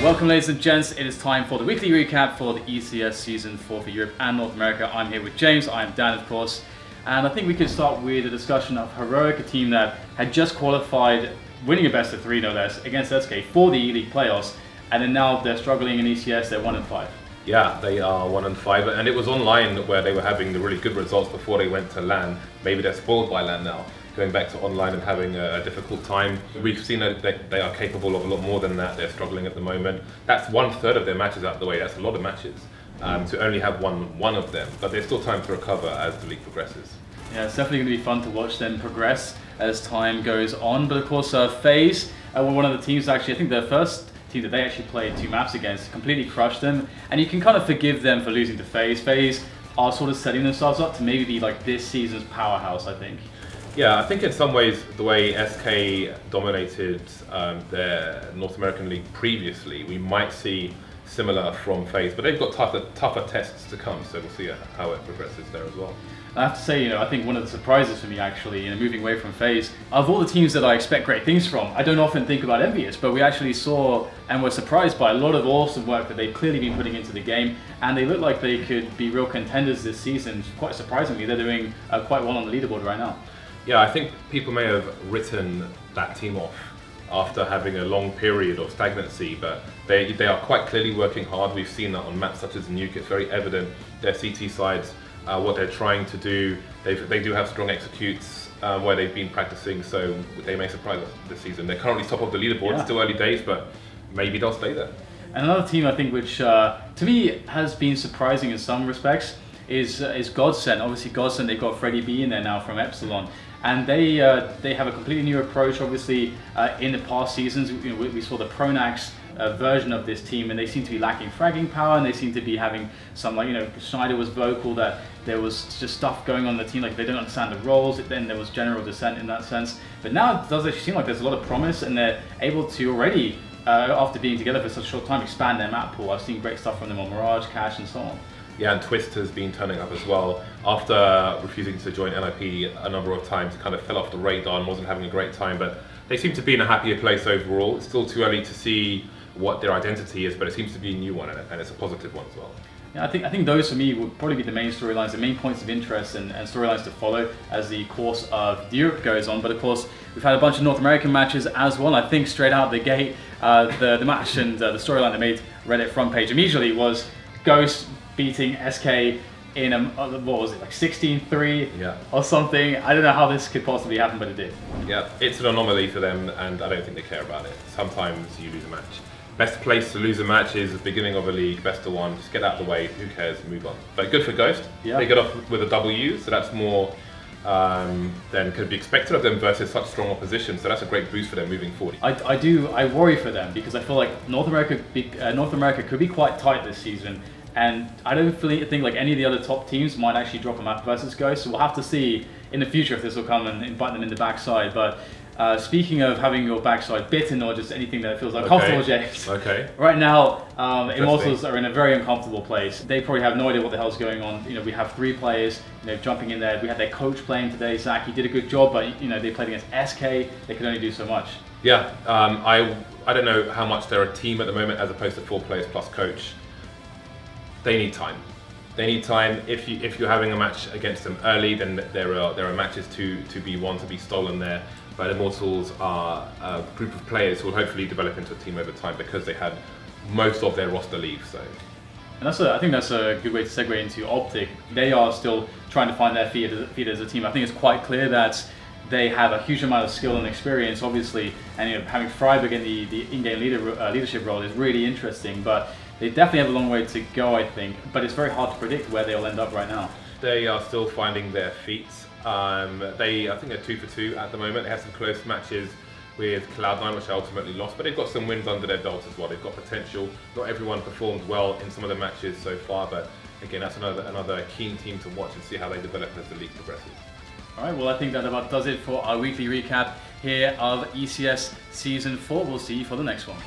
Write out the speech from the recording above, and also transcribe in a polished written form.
Welcome ladies and gents, it is time for the weekly recap for the ECS Season 4 for Europe and North America. I'm here with James, I'm Dan of course, and I think we could start with a discussion of Heroic, a team that had just qualified, winning a best of 3 no less, against SK for the E-League playoffs, and then now they're struggling in ECS, they're 1-5. Yeah, they are 1-5, and it was online where they were having the really good results before they went to LAN. Maybe they're spoiled by LAN now, going back to online and having a difficult time. We've seen that they are capable of a lot more than that. They're struggling at the moment. That's 1/3 of their matches out of the way. That's a lot of matches to only have one of them. But there's still time to recover as the league progresses. Yeah, it's definitely going to be fun to watch them progress as time goes on. But of course, FaZe were one of the teams actually, I think the first team that they actually played 2 maps against, completely crushed them. And you can kind of forgive them for losing to FaZe. FaZe are sort of setting themselves up to maybe be like this season's powerhouse, I think. Yeah, I think in some ways the way SK dominated their North American League previously, we might see similar from FaZe, but they've got tougher tests to come, so we'll see how it progresses there as well. I have to say, I think one of the surprises for me actually, moving away from FaZe, of all the teams that I expect great things from, I don't often think about Envious, but we actually saw and were surprised by a lot of awesome work that they've clearly been putting into the game, and they look like they could be real contenders this season. Quite surprisingly, they're doing quite well on the leaderboard right now. Yeah, I think people may have written that team off after having a long period of stagnancy, but they are quite clearly working hard. We've seen that on maps such as Nuke. It's very evident their CT sides, what they're trying to do. They do have strong executes where they've been practicing, so they may surprise us this season. They're currently top of the leaderboard. It's still early days, but maybe they'll stay there. And another team I think which to me has been surprising in some respects is Godsend. Obviously Godsend, they've got Freddie B in there now from Epsilon. And they have a completely new approach. Obviously, in the past seasons, we saw the Pronax version of this team, and they seem to be lacking fragging power, and they seem to be having some, like, Schneider was vocal that there was just stuff going on in the team, like they don't understand the roles. Then there was general dissent in that sense. But now it does actually seem like there's a lot of promise, and they're able to already, after being together for such a short time, expand their map pool. I've seen great stuff from them on Mirage, Cash, and so on. Yeah, and Twist has been turning up as well. After refusing to join NIP a number of times, kind of fell off the radar and wasn't having a great time, but they seem to be in a happier place overall. It's still too early to see what their identity is, but it seems to be a new one, and it's a positive one as well. Yeah, I think those for me would probably be the main storylines, the main points of interest and storylines to follow as the course of Europe goes on. But of course, we've had a bunch of North American matches as well. I think straight out the gate, the match and the storyline that made Reddit front page immediately was Ghost beating SK in what was it, like 16-3 or something. I don't know how this could possibly happen, but it did. Yeah, it's an anomaly for them, and I don't think they care about it. Sometimes you lose a match. Best place to lose a match is the beginning of a league, best of 1, just get out of the way, who cares, move on. But good for Ghost. Yeah. They get off with a W, so that's more than could be expected of them versus such strong opposition, so that's a great boost for them moving forward. I worry for them because I feel like North America could be quite tight this season. And I don't think like any of the other top teams might actually drop a map versus Ghost, so we'll have to see in the future if this will come and bite them in the backside. But speaking of having your backside bitten or just anything that feels uncomfortable, James. Okay. Right now, Immortals are in a very uncomfortable place. They probably have no idea what the hell's going on. We have 3 players, jumping in there. We had their coach playing today, Zach. He did a good job, but they played against SK. They could only do so much. Yeah. I don't know how much they're a team at the moment as opposed to 4 players plus coach. They need time. They need time. If you're having a match against them early, then there are matches to be won, to be stolen there. But Immortals are a group of players who will hopefully develop into a team over time because they had most of their roster leave. So, and I think that's a good way to segue into Optic. They are still trying to find their feet as a team. I think it's quite clear that they have a huge amount of skill and experience, obviously, and having Freiburg in the in-game leadership role is really interesting. But they definitely have a long way to go, I think, but it's very hard to predict where they'll end up right now. They are still finding their feet. I think they're 2 for 2 at the moment. They had some close matches with Cloud9, which they ultimately lost, but they've got some wins under their belt as well. They've got potential. Not everyone performed well in some of the matches so far, but again, that's another keen team to watch and see how they develop as the league progresses. All right, well, I think that about does it for our weekly recap here of ECS Season 4. We'll see you for the next one.